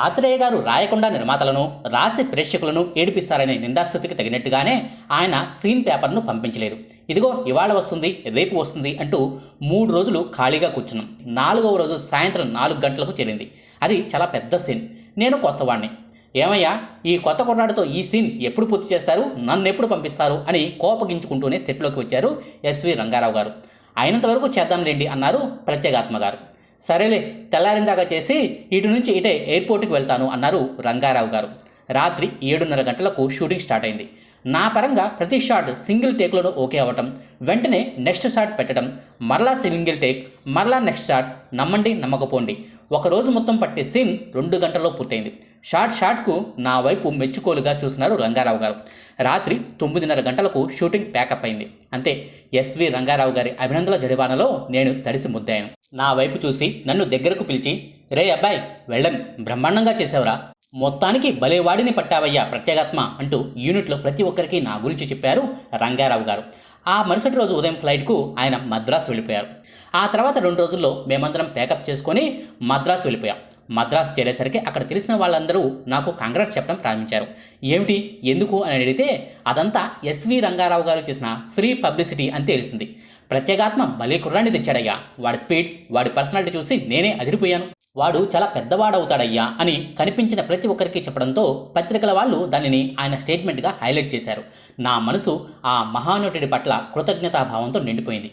ఆత్రేయ గారు రాయకుండా నిర్మాతలను, రాసి ప్రేక్షకులను ఏడిపిస్తారనే నిందాస్తుతికి తగినట్టుగానే ఆయన సీన్ పేపర్ను పంపించలేదు. ఇదిగో ఇవాళ వస్తుంది, రేపు వస్తుంది అంటూ 3 రోజులు ఖాళీగా కూర్చున్నాం. 4వ రోజు సాయంత్రం 4 గంటలకు చేరింది. అది చాలా పెద్ద సీన్. నేను కొత్తవాణ్ణి. ఏమయ్యా, ఈ కొత్త కుర్రాడితో ఈ సీన్ ఎప్పుడు పూర్తి చేస్తారు, నన్ను ఎప్పుడు పంపిస్తారు అని కోపగించుకుంటూనే సెట్లోకి వచ్చారు ఎస్వి రంగారావు గారు. అయినంతవరకు చేద్దాంలేండి అన్నారు ప్రత్యేగాత్మ గారు. సరేలే, తెల్లారిందాకా చేసి ఇటు నుంచి ఇటే ఎయిర్పోర్ట్కి వెళ్తాను అన్నారు రంగారావు గారు. రాత్రి 7:30 గంటలకు షూటింగ్ స్టార్ట్ అయింది. నా పరంగా ప్రతి షాట్ సింగిల్ టేక్లోనూ ఓకే అవ్వటం, వెంటనే నెక్స్ట్ షాట్ పెట్టడం, మరలా సింగిల్ టేక్, మరలా నెక్స్ట్ షాట్, నమ్మండి నమ్మకపోండి. ఒకరోజు మొత్తం పట్టే సీన్ 2 గంటల్లో పూర్తయింది. షాట్కు నా వైపు మెచ్చుకోలుగా చూస్తున్నారు రంగారావు గారు. రాత్రి 9:30 గంటలకు షూటింగ్ ప్యాకప్ అయింది. అంతే, ఎస్వి రంగారావు గారి అభినందనల జడివానలో నేను తడిసి ముద్దాను. నా వైపు చూసి నన్ను దగ్గరకు పిలిచి, రే అబ్బాయి వెళ్ళం, బ్రహ్మాండంగా చేసావురా, మొత్తానికి భలేవాడిని పట్టావయ్యా ప్రత్యేగాత్మ అంటూ యూనిట్లో ప్రతి ఒక్కరికి నా గురించి చెప్పారు రంగారావు గారు. ఆ మరుసటి రోజు ఉదయం ఫ్లైట్కు ఆయన మద్రాసు వెళ్ళిపోయారు. ఆ తర్వాత 2 రోజుల్లో మేమందరం ప్యాకప్ చేసుకొని మద్రాసు వెళ్ళిపోయాం. మద్రాసు చేరేసరికి అక్కడ తెలిసిన వాళ్ళందరూ నాకు కాంగ్రెస్ చెప్పడం ప్రారంభించారు. ఏమిటి, ఎందుకు అని అడిగితే అదంతా ఎస్వి రంగారావు గారు చేసిన ఫ్రీ పబ్లిసిటీ అని తెలిసింది. ప్రత్యేగాత్మ భలే కుర్రాన్ని తెచ్చాడయ్యా, వాడి స్పీడ్, వాడి పర్సనాలిటీ చూసి నేనే అదిరిపోయాను, వాడు చాలా పెద్దవాడవుతాడయ్యా అని కనిపించిన ప్రతి ఒక్కరికి చెప్పడంతో పత్రికల వాళ్ళు దానిని ఆయన స్టేట్మెంట్గా హైలైట్ చేశారు. నా మనసు ఆ మహానటుడి పట్ల కృతజ్ఞతాభావంతో నిండిపోయింది.